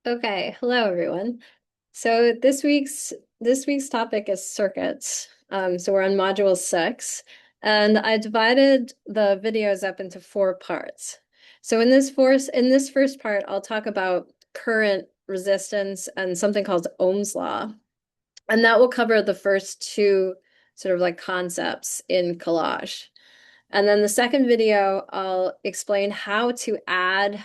Okay, hello everyone. So this week's topic is circuits. So we're on module 6, and I divided the videos up into 4 parts. So in this first part, I'll talk about current, resistance, and something called Ohm's law. And that will cover the first two sort of like concepts in collage. And then the second video, I'll explain how to add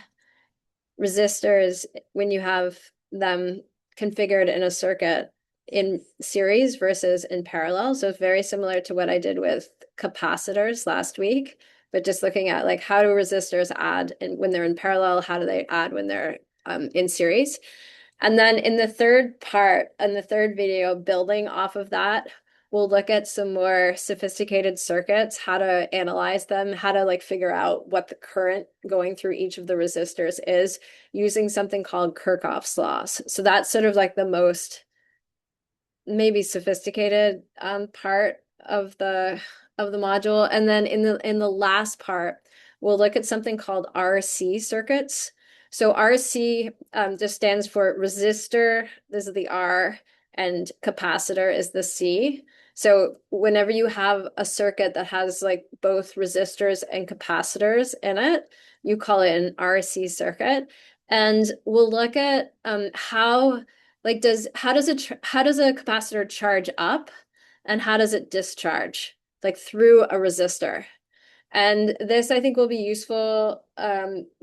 resistors when you have them configured in a circuit in series versus in parallel. So it's very similar to what I did with capacitors last week, but just looking at like how do resistors add when they're in parallel, how do they add when they're in series? And then in the third part, in the third video, building off of that, we'll look at some more sophisticated circuits, how to analyze them, how to like figure out what the current going through each of the resistors is using something called Kirchhoff's laws. So that's sort of like the most maybe sophisticated part of the module. And then in the last part, we'll look at something called RC circuits. So RC just stands for resistor, this is the R, and capacitor is the C. So whenever you have a circuit that has like both resistors and capacitors in it, you call it an RC circuit. And we'll look at how like how does a capacitor charge up and how does it discharge like through a resistor? And this I think will be useful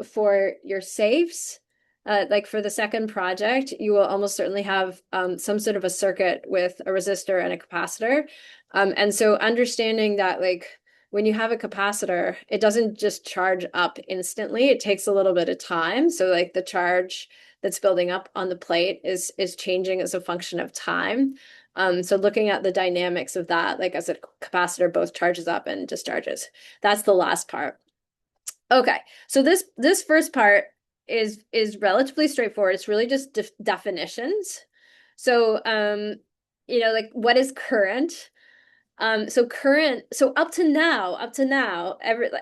for your safes. Like for the second project, you will almost certainly have some sort of a circuit with a resistor and a capacitor. And so understanding that like when you have a capacitor, it doesn't just charge up instantly. It takes a little bit of time. So like the charge that's building up on the plate is changing as a function of time. So looking at the dynamics of that, like as a capacitor both charges up and discharges. That's the last part. Okay, so this first part is relatively straightforward. It's really just definitions. So like what is current? So up to now,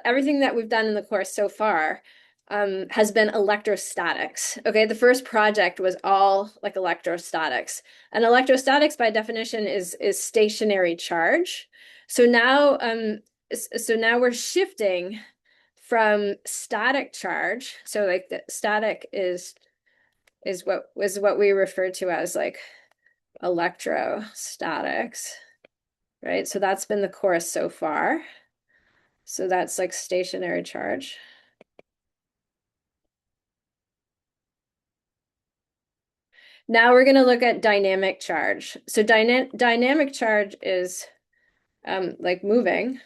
everything that we've done in the course so far has been electrostatics. Okay, the first project was all like electrostatics. And electrostatics by definition is stationary charge. So now we're shifting from static charge. So like the static is what we refer to as like electrostatics, right? So that's been the course so far. So that's like stationary charge. Now we're going to look at dynamic charge. So dynamic charge is like moving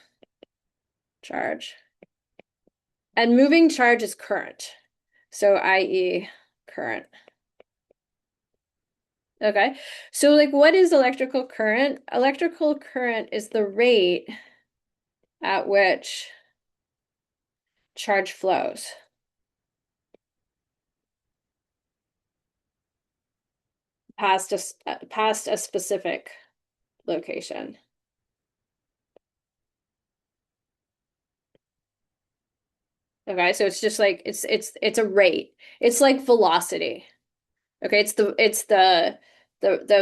charge. And moving charge is current. So i.e. current. Okay. So like what is electrical current? Electrical current is the rate at which charge flows. Past a specific location. Okay, so it's just like it's a rate. It's like velocity. Okay, it's the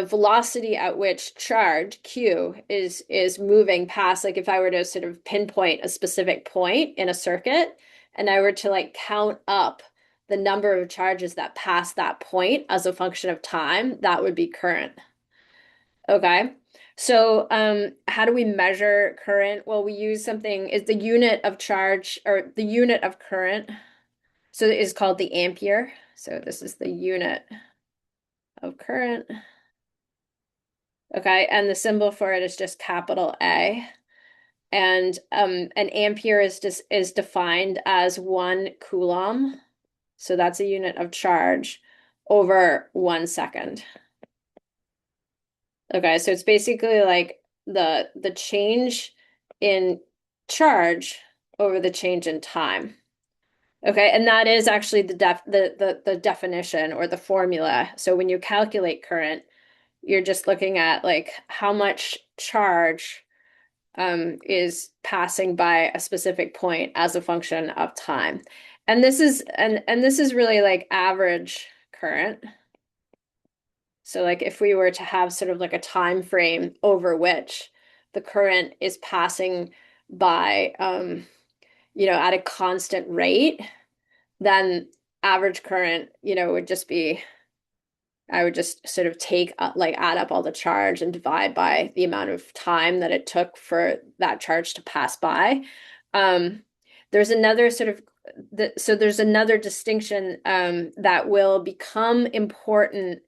velocity at which charge Q is moving past, like if I were to sort of pinpoint a specific point in a circuit and I were to like count up the number of charges that pass that point as a function of time, that would be current. Okay. So, how do we measure current? Well, we use something, is the unit of charge or the unit of current. So it is called the ampere. So this is the unit of current. Okay, and the symbol for it is just capital A. And an ampere is defined as 1 coulomb. So that's a unit of charge over 1 second. Okay, so it's basically like the change in charge over the change in time. Okay, and that is actually the definition or the formula. So when you calculate current, you're just looking at like how much charge is passing by a specific point as a function of time. And this is really like average current. So like if we were to have sort of like a time frame over which the current is passing by, at a constant rate, then average current, would just be, I would just sort of take like add up all the charge and divide by the amount of time that it took for that charge to pass by. Um, there's another sort of so there's another distinction that will become important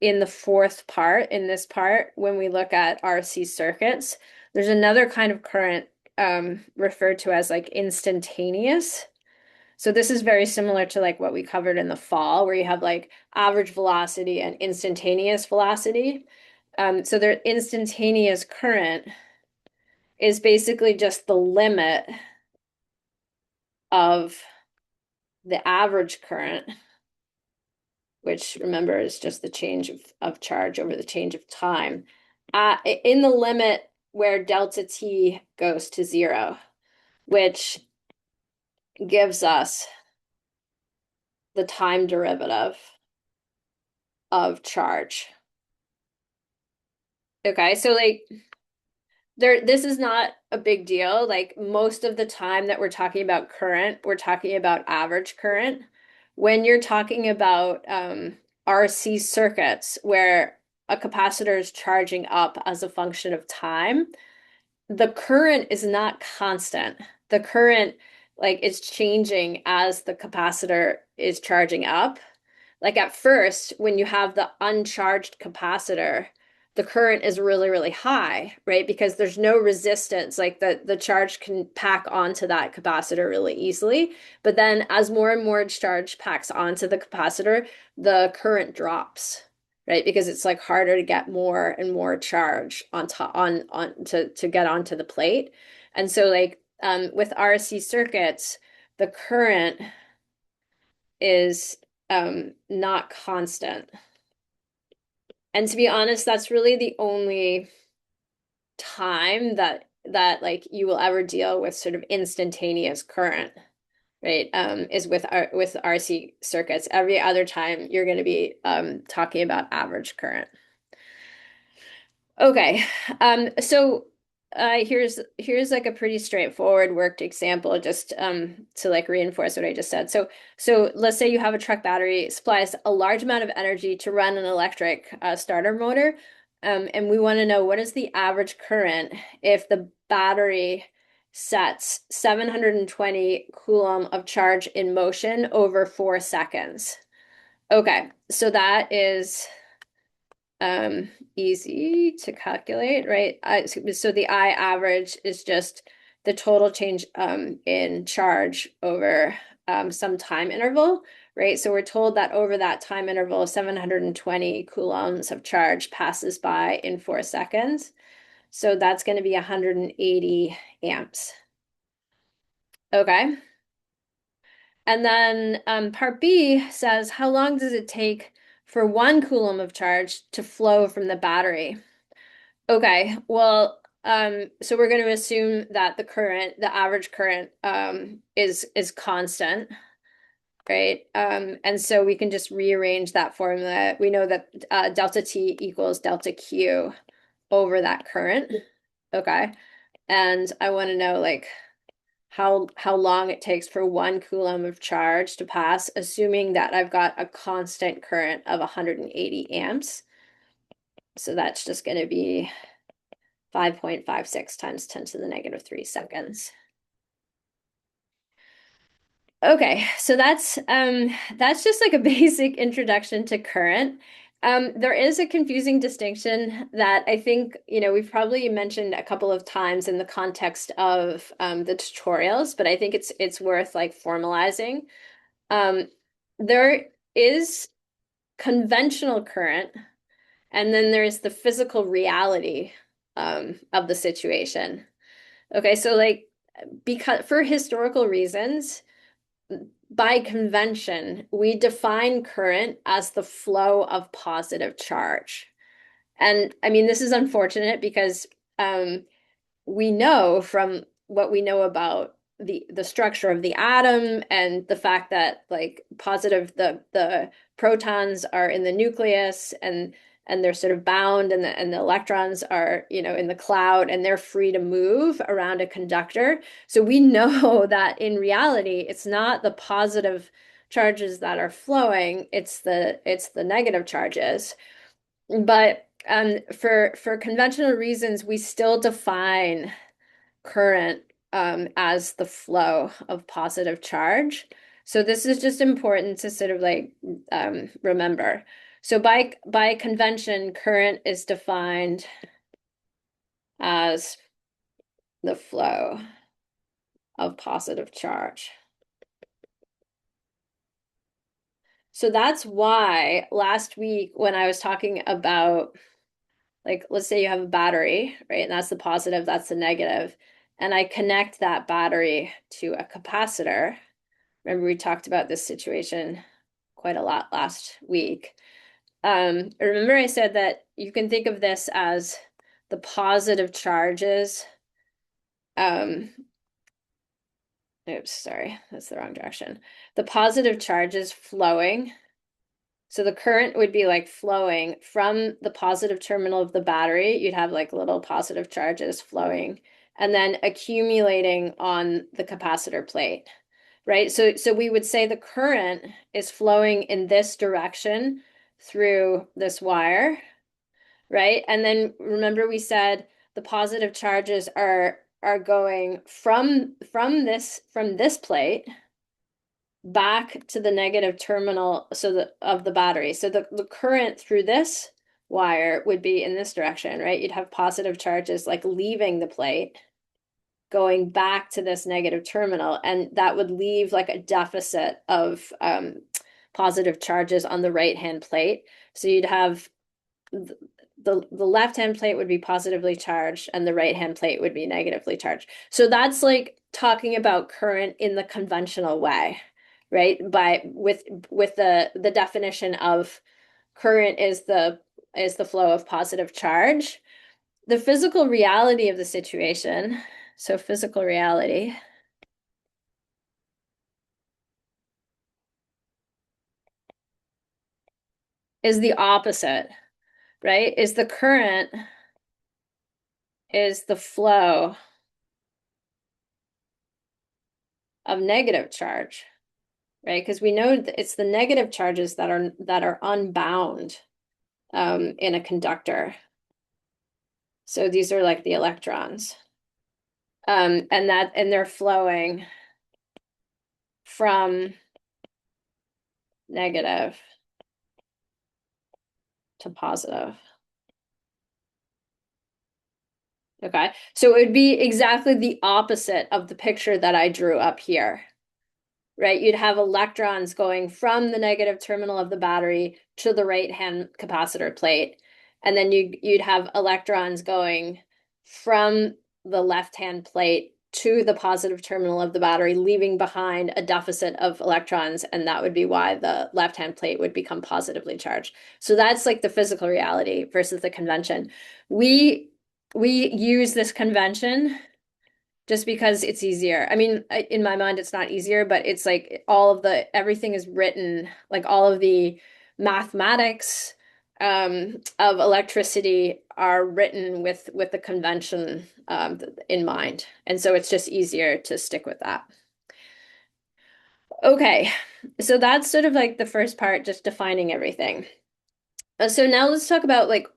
in the fourth part, in this part, when we look at RC circuits. There's another kind of current referred to as like instantaneous. So this is very similar to like what we covered in the fall, where you have like average velocity and instantaneous velocity. So their instantaneous current is basically just the limit of the average current, which remember is just the change of charge over the change of time, in the limit where delta t goes to 0, which gives us the time derivative of charge. Okay, so like this is not a big deal. Like most of the time that we're talking about current, we're talking about average current. When you're talking about RC circuits where a capacitor is charging up as a function of time, the current is not constant. The current like is changing as the capacitor is charging up. Like at first, when you have the uncharged capacitor, the current is really, really high, right? Because there's no resistance, like the charge can pack onto that capacitor really easily. But then as more and more charge packs onto the capacitor, the current drops, right? Because it's like harder to get more and more charge on top to get onto the plate. And so like with RC circuits, the current is not constant. And to be honest, that's really the only time that like you will ever deal with sort of instantaneous current, right? Is with RC circuits. Every other time you're going to be talking about average current. Okay, so here's like a pretty straightforward worked example just to like reinforce what I just said. So let's say you have a truck battery, supplies a large amount of energy to run an electric starter motor, and we want to know what is the average current if the battery sets 720 coulomb of charge in motion over 4 seconds. Okay, so that is easy to calculate, right? So the I average is just the total change in charge over some time interval, right? So we're told that over that time interval, 720 coulombs of charge passes by in 4 seconds. So that's going to be 180 amps. Okay. And then part B says, how long does it take for 1 coulomb of charge to flow from the battery? Okay, well, so we're going to assume that the average current, is constant, right? And so we can just rearrange that formula. We know that delta T equals delta Q over that current. Okay, and I want to know like how long it takes for 1 coulomb of charge to pass, assuming that I've got a constant current of 180 amps. So that's just going to be 5.56 times 10 to the negative 3 seconds. Okay, so that's just like a basic introduction to current. There is a confusing distinction that I think, we've probably mentioned a couple of times in the context of the tutorials, but I think it's worth like formalizing. There is conventional current, and then there's the physical reality of the situation. Okay, so like because for historical reasons, by convention, we define current as the flow of positive charge. And I mean, this is unfortunate because we know from what we know about the structure of the atom and the fact that like positive the protons are in the nucleus and they're sort of bound and the electrons are, you know, in the cloud and they're free to move around a conductor. So we know that in reality, it's not the positive charges that are flowing, it's the negative charges. But for conventional reasons, we still define current as the flow of positive charge. So this is just important to sort of like remember. So by convention, current is defined as the flow of positive charge. So that's why last week when I was talking about, like, let's say you have a battery, right? And that's the positive, that's the negative. And I connect that battery to a capacitor. Remember, we talked about this situation quite a lot last week. Remember I said that you can think of this as the positive charges. Oops, sorry, that's the wrong direction. The positive charges flowing. So the current would be like flowing from the positive terminal of the battery. You'd have like little positive charges flowing and then accumulating on the capacitor plate, right? So we would say the current is flowing in this direction through this wire, right? And then remember we said the positive charges are going from this plate back to the negative terminal of the battery. So the current through this wire would be in this direction, right? You'd have positive charges like leaving the plate, going back to this negative terminal, and that would leave like a deficit of positive charges on the right-hand plate. So you'd have the left-hand plate would be positively charged and the right-hand plate would be negatively charged. So that's like talking about current in the conventional way, right? With the definition of current is the flow of positive charge. The physical reality of the situation, so physical reality is the opposite, right? Is the current is the flow of negative charge, right? Because we know that it's the negative charges that are unbound in a conductor. So these are like the electrons. And they're flowing from negative to positive. Okay, so it would be exactly the opposite of the picture that I drew up here, right? You'd have electrons going from the negative terminal of the battery to the right-hand capacitor plate. And then you'd have electrons going from the left-hand plate to the positive terminal of the battery, leaving behind a deficit of electrons. And that would be why the left-hand plate would become positively charged. So that's like the physical reality versus the convention. We use this convention just because it's easier. I mean, in my mind, it's not easier, but it's like everything is written, like all of the mathematics of electricity are written with the convention in mind. And so it's just easier to stick with that. Okay, so that's sort of like the first part, just defining everything. So now let's talk about like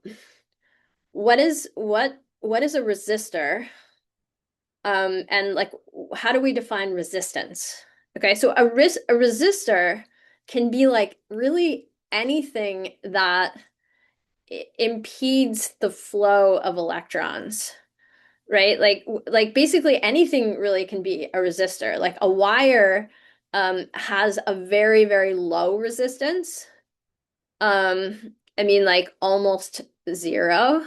what is a resistor? And like, how do we define resistance? Okay, so a resistor can be like really anything that impedes the flow of electrons, right? Like basically anything really can be a resistor. Like a wire has a very, very low resistance. I mean, like almost zero.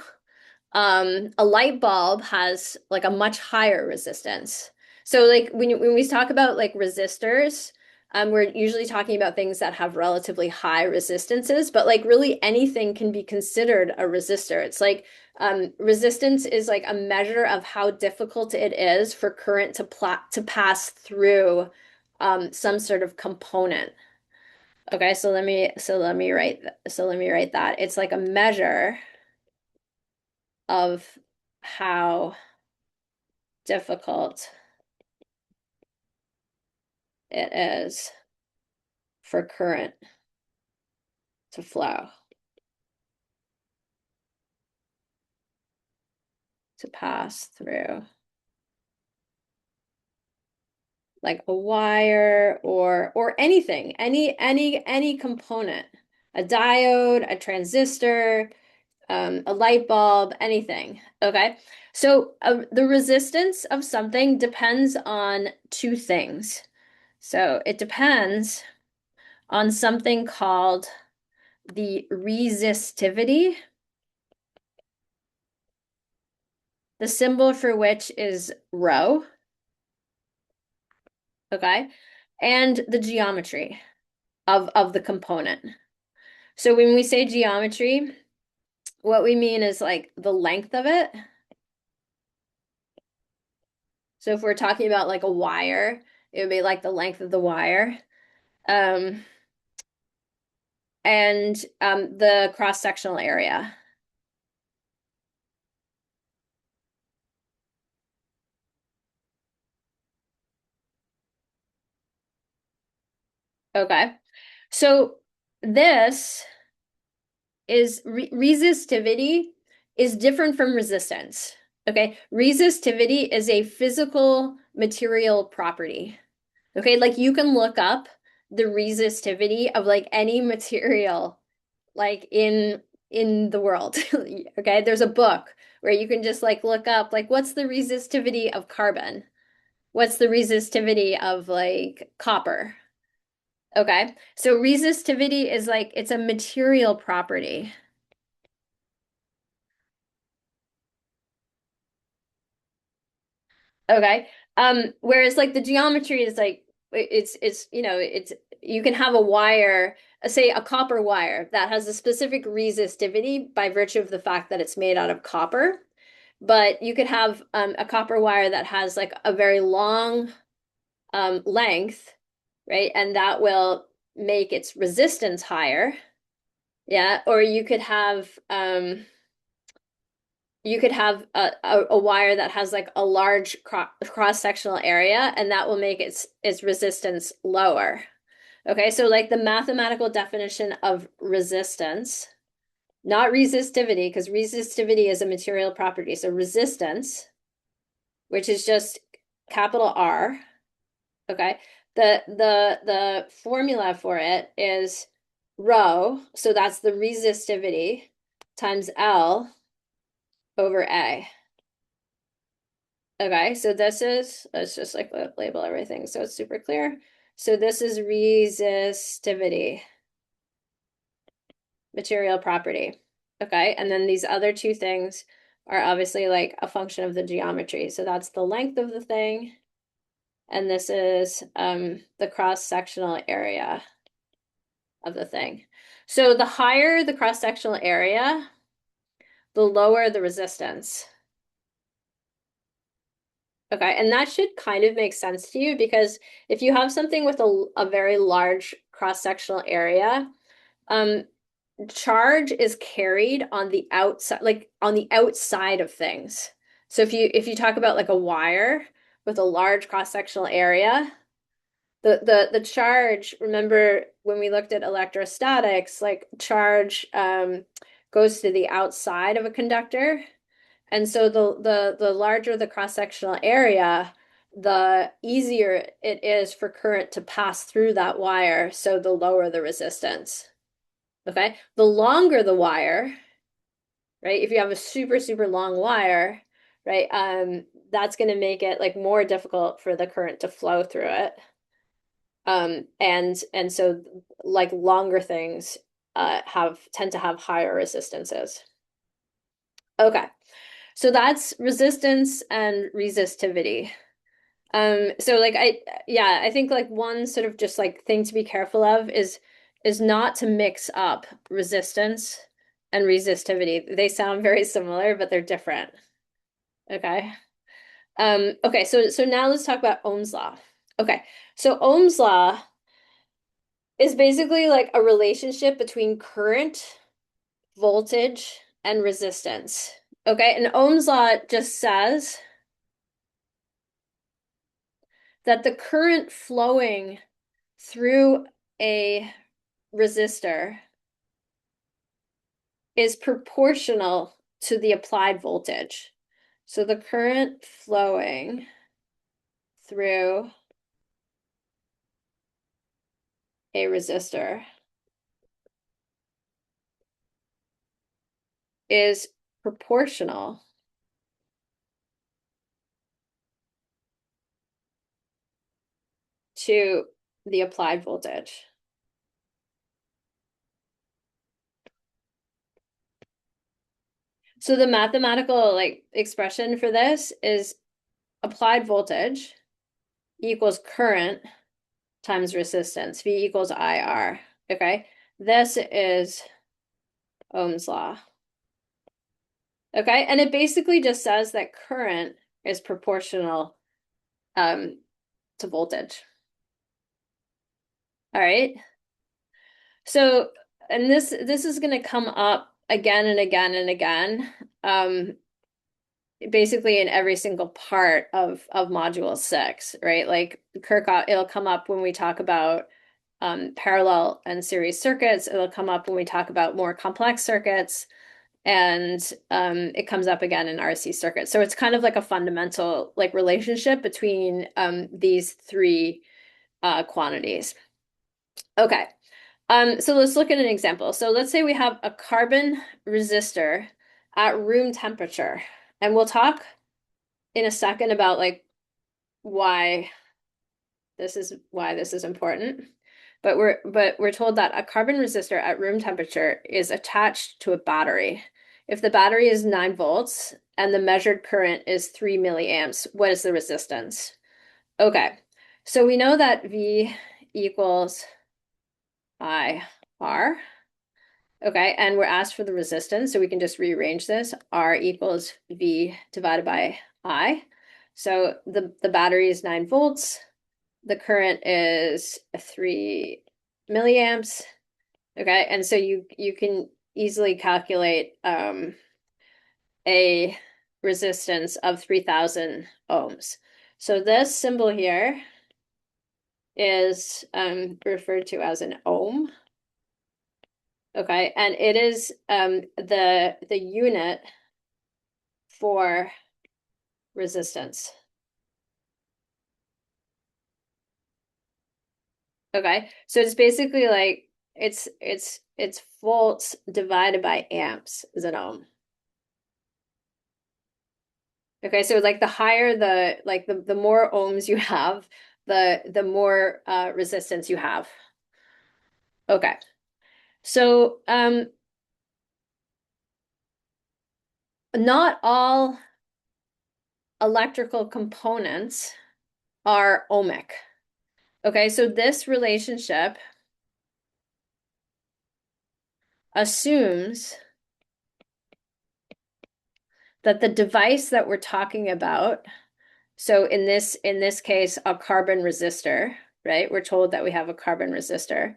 A light bulb has like a much higher resistance. So like when we talk about like resistors, we're usually talking about things that have relatively high resistances, but like really anything can be considered a resistor. It's like resistance is like a measure of how difficult it is for current to pass through some sort of component. Okay, let me write that. It's like a measure of how difficult it is for current to flow, to pass through. Like a wire or anything, any component, a diode, a transistor, a light bulb, anything. Okay. So the resistance of something depends on two things. So it depends on something called the resistivity, the symbol for which is rho. Okay. And the geometry of the component. So when we say geometry, what we mean is like the length of it. So if we're talking about like a wire, it would be like the length of the wire. Um, and the cross-sectional area. Okay. So this is resistivity is different from resistance. Okay. Resistivity is a physical material property. Okay. Like you can look up the resistivity of like any material like in the world. Okay. There's a book where you can just like look up like what's the resistivity of carbon? What's the resistivity of like copper? Okay. So resistivity is like it's a material property. Okay. Whereas like the geometry is like it's it's you can have a wire, say a copper wire that has a specific resistivity by virtue of the fact that it's made out of copper. But you could have a copper wire that has like a very long length, right? And that will make its resistance higher. Yeah. Or you could have a wire that has like a large cross-sectional area, and that will make its resistance lower. Okay, so like the mathematical definition of resistance, not resistivity, because resistivity is a material property. So resistance, which is just capital R, okay? The formula for it is rho, so that's the resistivity times L over A. Okay, so let's just like label everything so it's super clear. So this is resistivity, material property. Okay, and then these other two things are obviously like a function of the geometry. So that's the length of the thing, and this is the cross-sectional area of the thing. So the higher the cross-sectional area, the lower the resistance. Okay, and that should kind of make sense to you because if you have something with a very large cross-sectional area, um, charge is carried on the outside, like on the outside of things. So if you talk about like a wire with a large cross-sectional area, the charge, remember when we looked at electrostatics, like charge goes to the outside of a conductor. And so the larger the cross-sectional area, the easier it is for current to pass through that wire, so the lower the resistance. Okay? The longer the wire, right? If you have a super, super long wire, right, that's going to make it like more difficult for the current to flow through it. And so like longer things tend to have higher resistances. Okay. So that's resistance and resistivity. So like I think like one sort of just like thing to be careful of is not to mix up resistance and resistivity. They sound very similar, but they're different. Okay. Okay, so now let's talk about Ohm's law. Okay, so Ohm's law is basically like a relationship between current, voltage, and resistance. Okay, and Ohm's law just says that the current flowing through a resistor is proportional to the applied voltage. So the current flowing through a resistor is proportional to the applied voltage. So the mathematical like expression for this is applied voltage equals current times resistance. V equals IR. Okay. This is Ohm's law. Okay. And it basically just says that current is proportional to voltage. All right. So, and this is going to come up again and again and again. Basically in every single part of module 6, right? Like Kirchhoff, it'll come up when we talk about parallel and series circuits. It'll come up when we talk about more complex circuits, and it comes up again in RC circuits. So it's kind of like a fundamental like relationship between these three quantities. Okay. So let's look at an example. So let's say we have a carbon resistor at room temperature, and we'll talk in a second about like why this is important. But we're told that a carbon resistor at room temperature is attached to a battery. If the battery is 9 volts and the measured current is 3 milliamps, what is the resistance? Okay, so we know that V equals IR. Okay, and we're asked for the resistance, so we can just rearrange this. R equals V divided by I. So the battery is 9 volts. The current is 3 milliamps. Okay, and so you can easily calculate a resistance of 3,000 ohms. So this symbol here is referred to as an ohm. Okay, and it is the unit for resistance. Okay, so it's basically like it's volts divided by amps is an ohm. Okay, so like the higher the more ohms you have, the more resistance you have. Okay. So not all electrical components are ohmic. Okay, so this relationship assumes that the device that we're talking about, so in this case, a carbon resistor, right? We're told that we have a carbon resistor.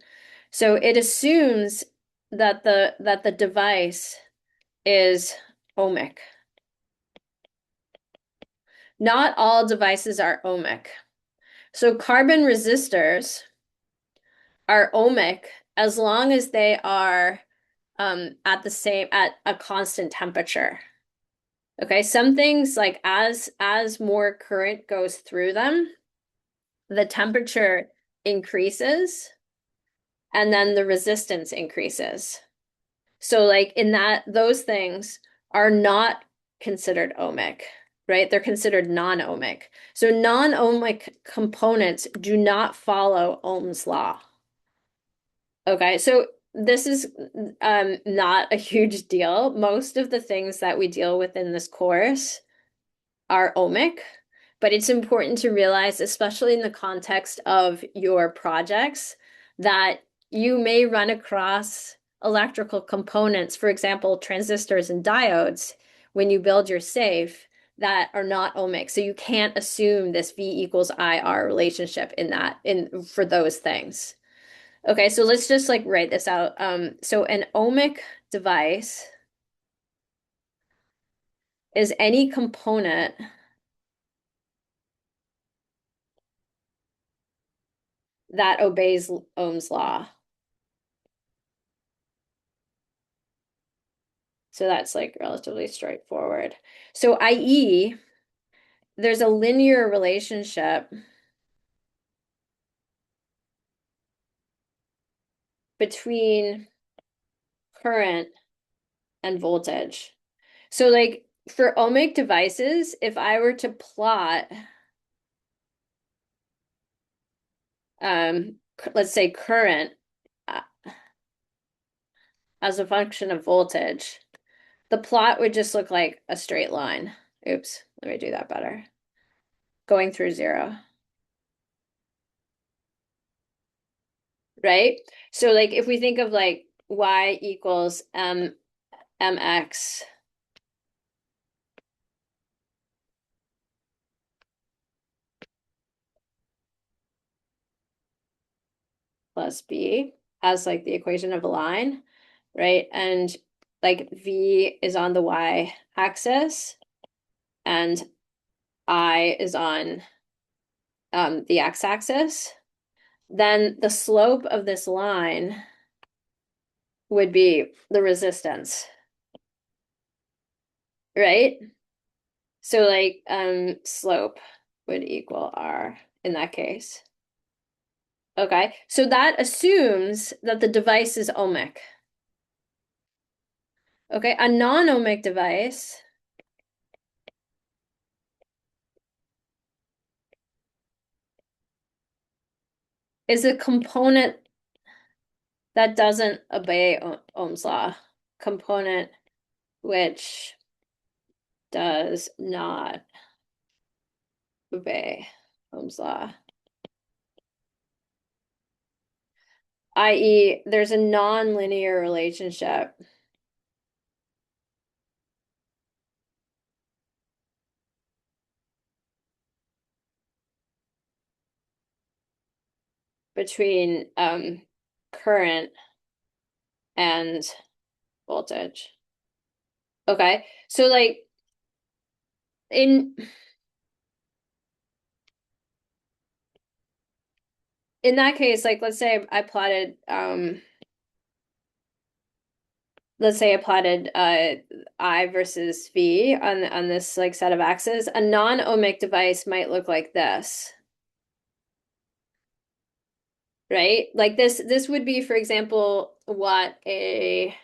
So it assumes that the device is ohmic. Not all devices are ohmic. So carbon resistors are ohmic as long as they are at a constant temperature. Okay, some things like as more current goes through them, the temperature increases and then the resistance increases. So like in that, those things are not considered ohmic, right? They're considered non-ohmic. So non-ohmic components do not follow Ohm's law. Okay, so this is not a huge deal. Most of the things that we deal with in this course are ohmic, But it's important to realize, especially in the context of your projects, that you may run across electrical components, for example, transistors and diodes, when you build your safe that are not ohmic. So you can't assume this V equals IR relationship for those things. Okay, so let's just like write this out. So an ohmic device is any component that obeys Ohm's law. So that's like relatively straightforward. So i.e., there's a linear relationship between current and voltage. So like for ohmic devices, if I were to plot, let's say current uh, as a function of voltage, the plot would just look like a straight line. Oops, let me do that better. Going through zero. Right? So like if we think of like y equals mx plus b as like the equation of a line, right? And like v is on the y axis and I is on the x axis, then the slope of this line would be the resistance, right? So like slope would equal r in that case. Okay, so that assumes that the device is ohmic. Okay, a non-ohmic device is a component that doesn't obey Ohm's law. Component which does not obey Ohm's law. I.e., there's a non-linear relationship between current and voltage. Okay, so like in that case, like let's say I plotted I versus V on this like set of axes. A non-ohmic device might look like this. Right? Like this would be, for example, what a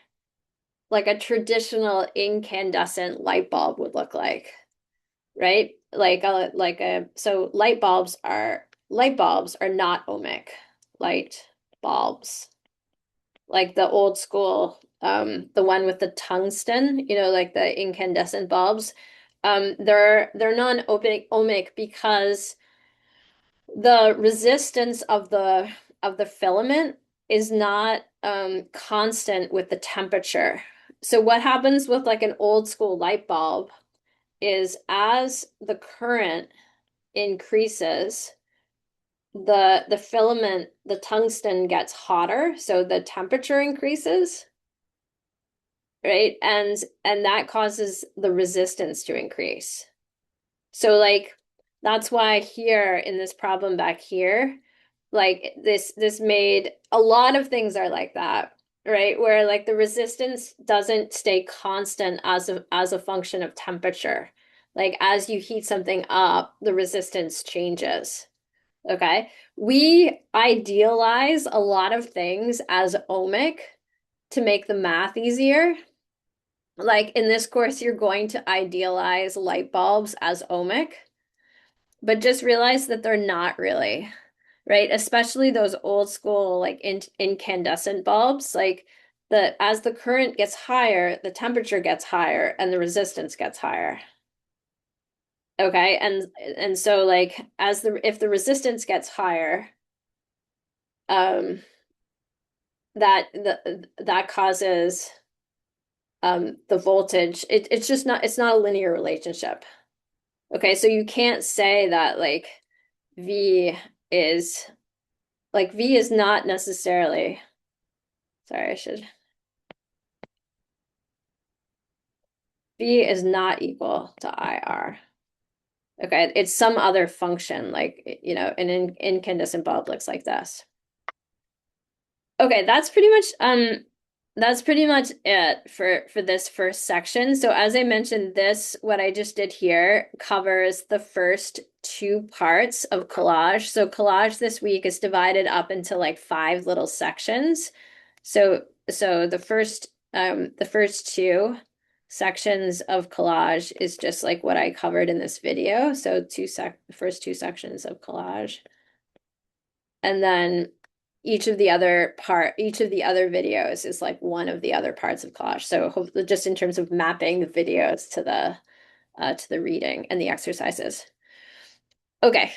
traditional incandescent light bulb would look like, right? So light bulbs are not ohmic light bulbs. Like the old school, the one with the tungsten, like the incandescent bulbs. They're non-ohmic because the resistance of the filament is not constant with the temperature. So what happens with like an old school light bulb is as the current increases, the filament, the tungsten gets hotter, so the temperature increases, right? And that causes the resistance to increase. So like that's why here in this problem back here, like this made a lot of things are like that, right? Where like the resistance doesn't stay constant as a function of temperature. Like as you heat something up, the resistance changes. Okay. We idealize a lot of things as ohmic to make the math easier. Like in this course, you're going to idealize light bulbs as ohmic, but just realize that they're not really, right? Especially those old school like incandescent bulbs, like as the current gets higher, the temperature gets higher and the resistance gets higher. Okay, and so like as the if the resistance gets higher, um that causes the voltage. It's just not it's not a linear relationship. Okay, so you can't say that like V is V is not necessarily, sorry, I should, V is not equal to IR. Okay, it's some other function, like, an incandescent bulb looks like this. Okay, that's pretty much it for this first section. So as I mentioned, what I just did here covers the first two parts of collage. So collage this week is divided up into like five little sections. So the first two sections of collage is just like what I covered in this video. So first two sections of collage. And then each of the other videos is like one of the other parts of collage. So hopefully just in terms of mapping the videos to the reading and the exercises. Okay,